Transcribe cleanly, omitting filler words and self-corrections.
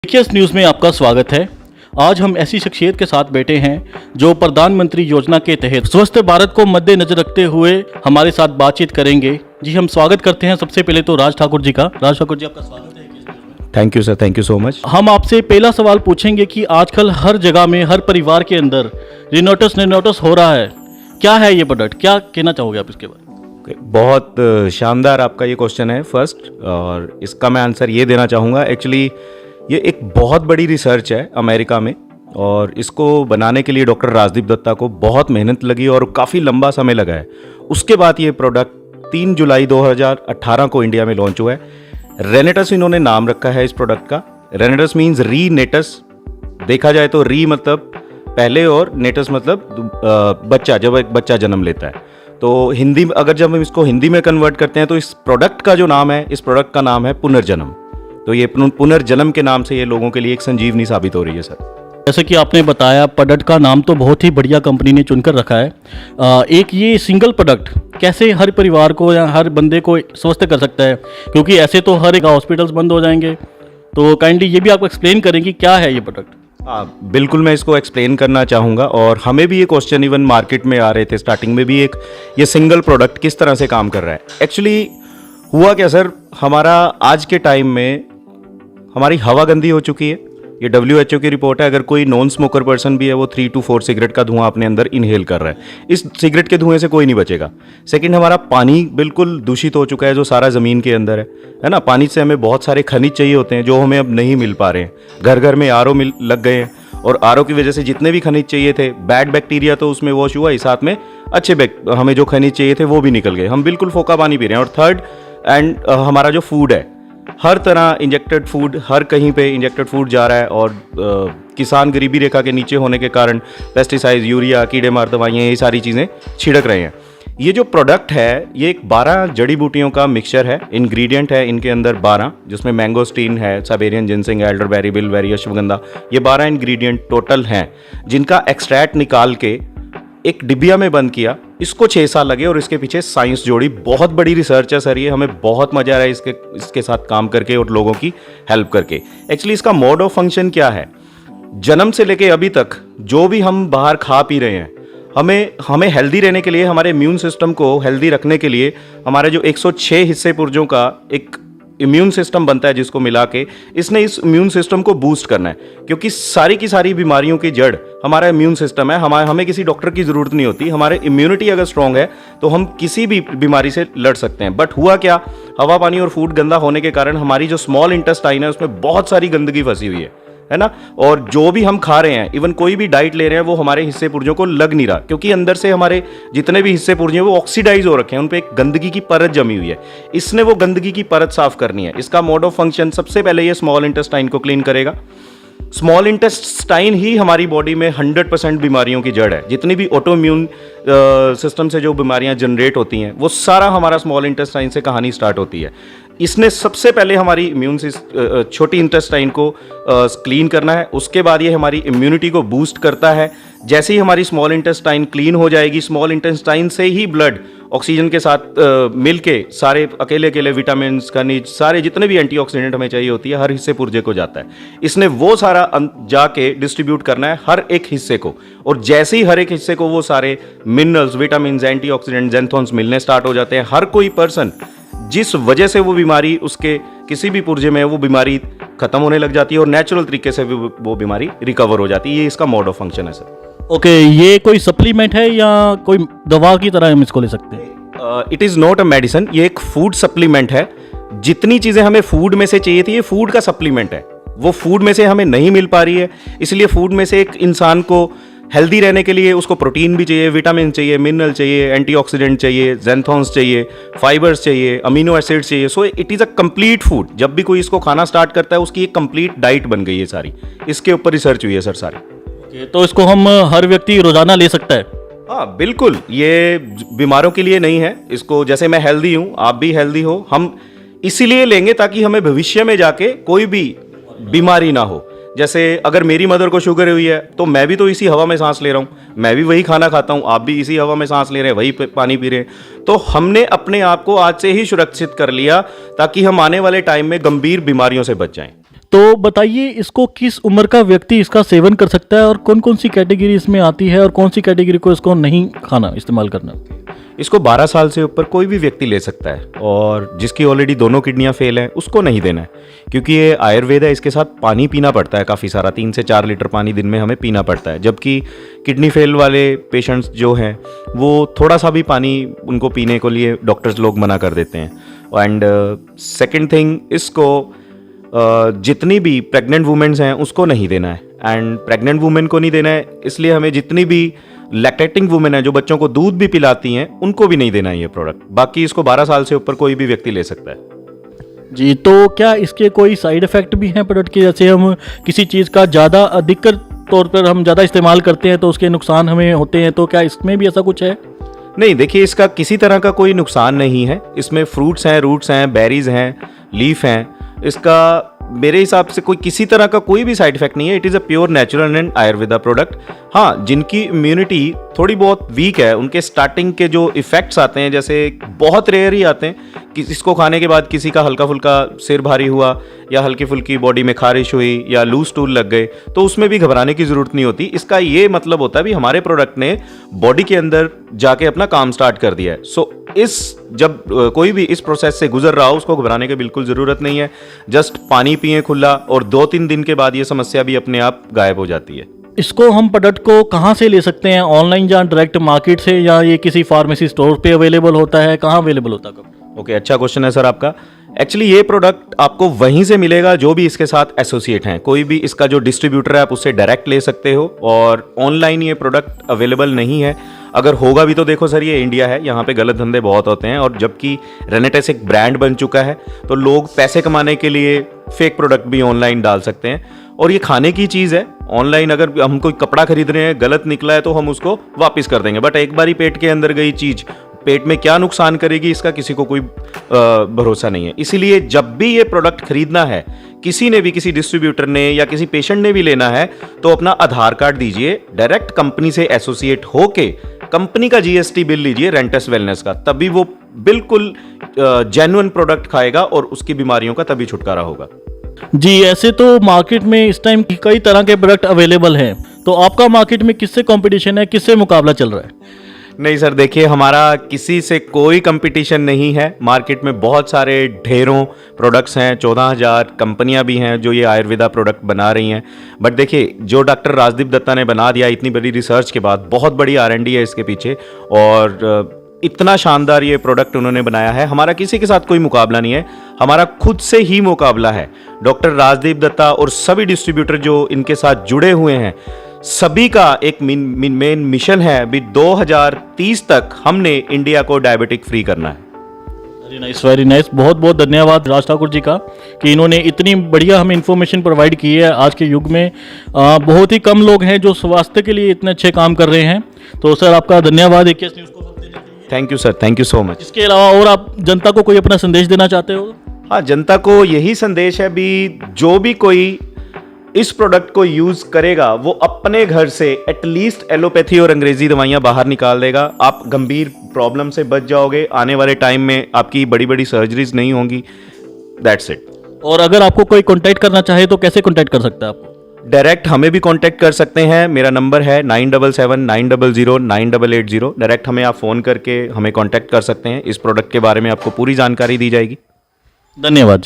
KS news में आपका स्वागत है। आज हम ऐसी शख्सियत के साथ बैठे हैं जो प्रधानमंत्री योजना के तहत स्वस्थ भारत को मद्देनजर रखते हुए हमारे साथ बातचीत करेंगे। जी, हम स्वागत करते हैं सबसे पहले तो राज ठाकुर जी का। राज ठाकुर जी, आपका स्वागत है केएस न्यूज़ में। Thank you sir, thank you so much. हम आपसे पहला सवाल पूछेंगे कि आजकल हर जगह में, हर परिवार के अंदर रिनोटस हो रहा है। क्या है ये प्रोडक्ट, क्या कहना चाहोगे आप इसके बारे में? बहुत शानदार आपका ये क्वेश्चन है फर्स्ट, और इसका मैं आंसर ये देना चाहूँगा। एक्चुअली ये एक बहुत बड़ी रिसर्च है अमेरिका में, और इसको बनाने के लिए डॉक्टर राजदीप दत्ता को बहुत मेहनत लगी और काफ़ी लंबा समय लगा है। उसके बाद ये प्रोडक्ट 3 जुलाई 2018 को इंडिया में लॉन्च हुआ है। रेनेटस इन्होंने नाम रखा है इस प्रोडक्ट का। रेनेटस मीन्स रीनेटस। देखा जाए तो री मतलब पहले और नेटस मतलब बच्चा, जब एक बच्चा जन्म लेता है। तो हिंदी में अगर जब हम इसको हिंदी में कन्वर्ट करते हैं तो इस प्रोडक्ट का जो नाम है, इस प्रोडक्ट का नाम है पुनर्जन्म। तो ये पुनर्जन्म के नाम से ये लोगों के लिए एक संजीवनी साबित हो रही है सर। जैसे कि आपने बताया, प्रोडक्ट का नाम तो बहुत ही बढ़िया कंपनी ने चुनकर रखा है। एक ये सिंगल प्रोडक्ट कैसे हर परिवार को या हर बंदे को स्वस्थ कर सकता है, क्योंकि ऐसे तो हर एक हॉस्पिटल्स बंद हो जाएंगे। तो काइंडली ये भी आप एक्सप्लेन करें कि क्या है ये प्रोडक्ट। बिल्कुल, मैं इसको एक्सप्लेन करना चाहूँगा। और हमें भी ये क्वेश्चन इवन मार्केट में आ रहे थे स्टार्टिंग में भी, एक ये सिंगल प्रोडक्ट किस तरह से काम कर रहा है। एक्चुअली हुआ क्या सर, हमारा आज के टाइम में हमारी हवा गंदी हो चुकी है। ये WHO की रिपोर्ट है। अगर कोई नॉन स्मोकर पर्सन भी है, वो 3 to 4 सिगरेट का धुआं अपने अंदर इनहेल कर रहा है। इस सिगरेट के धुएं से कोई नहीं बचेगा। सेकंड, हमारा पानी बिल्कुल दूषित हो चुका है, जो सारा ज़मीन के अंदर है ना। पानी से हमें बहुत सारे खनिज चाहिए होते हैं जो हमें अब नहीं मिल पा रहे हैं। घर घर में RO लग गए हैं, और RO की वजह से जितने भी खनिज चाहिए थे, बैड बैक्टीरिया तो उसमें वॉश हुआ ही, साथ में अच्छे हमें जो खनिज चाहिए थे वो भी निकल गए। हम बिल्कुल फोका पानी पी रहे हैं। और थर्ड हमारा जो फूड है, हर तरह इंजेक्टेड फूड, हर कहीं पे इंजेक्टेड फूड जा रहा है। और किसान गरीबी रेखा के नीचे होने के कारण पेस्टिसाइड, यूरिया, कीड़े मार दवाइयाँ, ये सारी चीज़ें छिड़क रहे हैं। ये जो प्रोडक्ट है, ये एक 12 जड़ी बूटियों का मिक्सचर है। इंग्रेडिएंट है इनके अंदर 12, जिसमें मैंगोस्टीन है, Siberian ginseng, elderberry, bilberry, ashwagandha. ये 12 इंग्रेडिएंट टोटल हैं, जिनका एक्सट्रैक्ट निकाल के एक डिबिया में बंद किया। इसको 6 साल लगे और इसके पीछे साइंस जोड़ी। बहुत बड़ी रिसर्च है सर ये। हमें बहुत मजा आ रहा है इसके साथ काम करके और लोगों की हेल्प करके। एक्चुअली इसका मोड ऑफ फंक्शन क्या है, जन्म से लेके अभी तक जो भी हम बाहर खा पी रहे हैं, हमें हेल्दी रहने के लिए, हमारे इम्यून सिस्टम को हेल्दी रखने के लिए, हमारे जो 106 हिस्से पुर्जों का एक इम्यून सिस्टम बनता है, जिसको मिला के इसने इस इम्यून सिस्टम को बूस्ट करना है। क्योंकि सारी की सारी बीमारियों की जड़ हमारा इम्यून सिस्टम है। हमें किसी डॉक्टर की ज़रूरत नहीं होती। हमारे इम्यूनिटी अगर स्ट्रांग है तो हम किसी भी बीमारी से लड़ सकते हैं। बट हुआ क्या, हवा, पानी और फूड गंदा होने के कारण हमारी जो स्मॉल इंटेस्टाइन है, उसमें बहुत सारी गंदगी फंसी हुई है ना। और जो भी हम खा रहे हैं, इवन कोई भी डाइट ले रहे हैं, वो हमारे हिस्से पुर्जों को लग नहीं रहा, क्योंकि अंदर से हमारे जितने भी हिस्से पुर्जे हैं वो ऑक्सीडाइज हो रखे हैं, उन पे एक गंदगी की परत जमी हुई है। इसने वो गंदगी की परत साफ करनी है। इसका मोड ऑफ फंक्शन, सबसे पहले ये स्मॉल इंटेस्टाइन को क्लीन करेगा। स्मॉल इंटेस्टाइन ही हमारी बॉडी में 100% बीमारियों की जड़ है। जितनी भी ऑटो इम्यून सिस्टम से जो बीमारियां जनरेट होती हैं, वो सारा हमारा स्मॉल इंटेस्टाइन से कहानी स्टार्ट होती है। इसने सबसे पहले हमारी इम्यून छोटी इंटेस्टाइन को क्लीन करना है। उसके बाद ये हमारी इम्यूनिटी को बूस्ट करता है। जैसे ही हमारी स्मॉल इंटेस्टाइन क्लीन हो जाएगी, स्मॉल इंटेस्टाइन से ही ब्लड ऑक्सीजन के साथ मिलके सारे अकेले विटामिन, खनिज, सारे जितने भी एंटीऑक्सीडेंट हमें चाहिए होती है, हर हिस्से पुर्जे को जाता है। इसने वो सारा जाके डिस्ट्रीब्यूट करना है हर एक हिस्से को। और जैसे ही हर एक हिस्से को वो सारे मिनरल्स, विटामिन, एंटीऑक्सीडेंट, ज़ैंथोन्स मिलने स्टार्ट हो जाते हैं, हर कोई पर्सन जिस वजह से वो बीमारी उसके किसी भी पुर्जे में है, वो बीमारी खत्म होने लग जाती है और नेचुरल तरीके से वो बीमारी रिकवर हो जाती है। ये इसका मोड ऑफ फंक्शन है सर। ओके, ये कोई सप्लीमेंट है या कोई दवा की तरह हम इसको ले सकते हैं? It is not a medicine. ये एक फूड सप्लीमेंट है। जितनी चीज़ें हमें फूड में से चाहिए थी, ये फूड का सप्लीमेंट है। वो फूड में से हमें नहीं मिल पा रही है, इसलिए फूड में से एक इंसान को हेल्दी रहने के लिए उसको प्रोटीन भी चाहिए, विटामिन चाहिए, मिनरल चाहिए, एंटीऑक्सीडेंट चाहिए, ज़ैंथोन्स चाहिए, फाइबर्स चाहिए, अमीनो एसिड्स चाहिए। So it is a complete food. जब भी कोई इसको खाना स्टार्ट करता है, उसकी एक कंप्लीट डाइट बन गई है सारी। इसके ऊपर रिसर्च हुई है सर सारी। तो इसको हम हर व्यक्ति रोजाना ले सकता है? हाँ बिल्कुल, ये बीमारों के लिए नहीं है। इसको, जैसे मैं हेल्दी हूँ, आप भी हेल्दी हो, हम इसीलिए लेंगे ताकि हमें भविष्य में जाके कोई भी बीमारी ना हो। जैसे अगर मेरी मदर को शुगर हुई है, तो मैं भी तो इसी हवा में सांस ले रहा हूँ, मैं भी वही खाना खाता हूँ, आप भी इसी हवा में सांस ले रहे हैं, वही पानी पी रहे हैं। तो हमने अपने आप को आज से ही सुरक्षित कर लिया ताकि हम आने वाले टाइम में गंभीर बीमारियों से बच जाएं। तो बताइए इसको किस उम्र का व्यक्ति इसका सेवन कर सकता है और कौन कौन सी कैटेगरी इसमें आती है और कौन सी कैटेगरी को इसको नहीं खाना इस्तेमाल करना? इसको 12 साल से ऊपर कोई भी व्यक्ति ले सकता है, और जिसकी ऑलरेडी दोनों किडनियां फेल हैं उसको नहीं देना है, क्योंकि ये आयुर्वेद है। इसके साथ पानी पीना पड़ता है काफ़ी सारा, 3 से 4 लीटर पानी दिन में हमें पीना पड़ता है, जबकि किडनी फेल वाले पेशेंट्स जो हैं वो थोड़ा सा भी पानी उनको पीने को लिए डॉक्टर्स लोग मना कर देते हैं। एंड सेकेंड थिंग, इसको जितनी भी प्रेग्नेंट वुमेन्स हैं उसको नहीं देना है, एंड प्रेग्नेंट वुमेन को नहीं देना है, इसलिए हमें जितनी भी लैक्टेटिंग वुमेन है जो बच्चों को दूध भी पिलाती हैं उनको भी नहीं देना है ये प्रोडक्ट। बाकी इसको 12 साल से ऊपर कोई भी व्यक्ति ले सकता है। जी, तो क्या इसके कोई साइड इफ़ेक्ट भी हैं प्रोडक्ट के? जैसे हम किसी चीज़ का ज़्यादा अधिकतर तौर पर हम ज़्यादा इस्तेमाल करते हैं तो उसके नुकसान हमें होते हैं, तो क्या इसमें भी ऐसा कुछ है? नहीं, देखिए इसका किसी तरह का कोई नुकसान नहीं है। इसमें फ्रूट्स हैं, रूट्स हैं, बेरीज हैं, लीफ हैं। इसका मेरे हिसाब से कोई किसी तरह का कोई भी साइड इफेक्ट नहीं है। It is a pure natural and Ayurveda product. हाँ, जिनकी इम्यूनिटी थोड़ी बहुत वीक है उनके स्टार्टिंग के जो इफेक्ट्स आते हैं, जैसे बहुत रेयर ही आते हैं कि इसको खाने के बाद किसी का हल्का फुल्का सिर भारी हुआ या हल्की फुल्की बॉडी में खारिश हुई या लूज स्टूल लग गए, तो उसमें भी घबराने की ज़रूरत नहीं होती। इसका ये मतलब होता है भी हमारे प्रोडक्ट ने बॉडी के अंदर जाके अपना काम स्टार्ट कर दिया है। सो जब कोई भी इस प्रोसेस से गुजर रहा हो उसको घबराने की बिल्कुल ज़रूरत नहीं है। जस्ट पानी पिए खुला, और 2-3 दिन के बाद ये समस्या भी अपने आप गायब हो जाती है। इसको हम प्रोडक्ट को कहाँ से ले सकते हैं? ऑनलाइन या डायरेक्ट मार्केट से, या ये किसी फार्मेसी स्टोर पे अवेलेबल होता है? कहाँ अवेलेबल होता है? ओके, अच्छा क्वेश्चन है सर आपका। एक्चुअली ये प्रोडक्ट आपको वहीं से मिलेगा जो भी इसके साथ एसोसिएट हैं। कोई भी इसका जो डिस्ट्रीब्यूटर है आप उससे डायरेक्ट ले सकते हो, और ऑनलाइन ये प्रोडक्ट अवेलेबल नहीं है। अगर होगा भी तो देखो सर, ये इंडिया है, यहाँ पे गलत धंधे बहुत होते हैं, और जबकि रेनेटेस एक ब्रांड बन चुका है तो लोग पैसे कमाने के लिए फेक प्रोडक्ट भी ऑनलाइन डाल सकते हैं। और ये खाने की चीज़ है। ऑनलाइन अगर हम कोई कपड़ा खरीद रहे हैं, गलत निकला है तो हम उसको वापस कर देंगे, बट एक बार ही पेट के अंदर गई चीज़ पेट में क्या नुकसान करेगी इसका किसी को कोई भरोसा नहीं है। इसीलिए जब भी ये प्रोडक्ट खरीदना है, किसी ने भी, किसी डिस्ट्रीब्यूटर ने या किसी पेशेंट ने भी लेना है, तो अपना आधार कार्ड दीजिए, डायरेक्ट कंपनी से एसोसिएट होके कंपनी का जीएसटी बिल लीजिए रेंटस वेलनेस का, तभी वो बिल्कुल जेन्युइन प्रोडक्ट खाएगा और उसकी बीमारियों का तभी छुटकारा होगा। जी, ऐसे तो मार्केट में इस टाइम कई तरह के प्रोडक्ट अवेलेबल हैं, तो आपका मार्केट में किससे कंपटीशन है, किससे मुकाबला चल रहा है? नहीं सर, देखिए हमारा किसी से कोई कंपटीशन नहीं है। मार्केट में बहुत सारे ढेरों प्रोडक्ट्स हैं, 14,000 कंपनियां भी हैं जो ये आयुर्वेदा प्रोडक्ट बना रही हैं। बट देखिए, जो डॉक्टर राजदीप दत्ता ने बना दिया इतनी बड़ी रिसर्च के बाद, बहुत बड़ी R&D है इसके पीछे, और इतना शानदार ये प्रोडक्ट उन्होंने बनाया है। हमारा किसी के साथ कोई मुकाबला नहीं है, हमारा खुद से ही मुकाबला है। डॉक्टर राजदीप दत्ता और सभी डिस्ट्रीब्यूटर जो इनके साथ जुड़े हुए हैं, सभी का एक मेन मिशन है, अभी 2030 तक हमने इंडिया को डायबिटिक फ्री करना है। Very nice, very nice. बहुत बहुत धन्यवाद राज ठाकुर जी का कि इन्होंने इतनी बढ़िया हमें इन्फॉर्मेशन प्रोवाइड की है। आज के युग में बहुत ही कम लोग हैं जो स्वास्थ्य के लिए इतने अच्छे काम कर रहे हैं। तो सर आपका धन्यवाद AKS न्यूज़ को वक्त देने के लिए। Thank you sir, thank you so much. इसके अलावा और आप जनता को कोई अपना संदेश देना चाहते हो? हाँ, जनता को यही संदेश है भी, जो भी कोई इस प्रोडक्ट को यूज करेगा वो अपने घर से एटलीस्ट एलोपैथी और अंग्रेजी दवाइयां बाहर निकाल देगा। आप गंभीर प्रॉब्लम से बच जाओगे। आने वाले टाइम में आपकी बड़ी बड़ी सर्जरीज नहीं होंगी। That's it. और अगर आपको कोई कांटेक्ट करना चाहे तो कैसे कांटेक्ट कर सकता है आपको? डायरेक्ट हमें भी कांटेक्ट कर सकते हैं। मेरा नंबर है 9779009880। डायरेक्ट हमें आप फ़ोन करके हमें कांटेक्ट कर सकते हैं। इस प्रोडक्ट के बारे में आपको पूरी जानकारी दी जाएगी। धन्यवाद जी।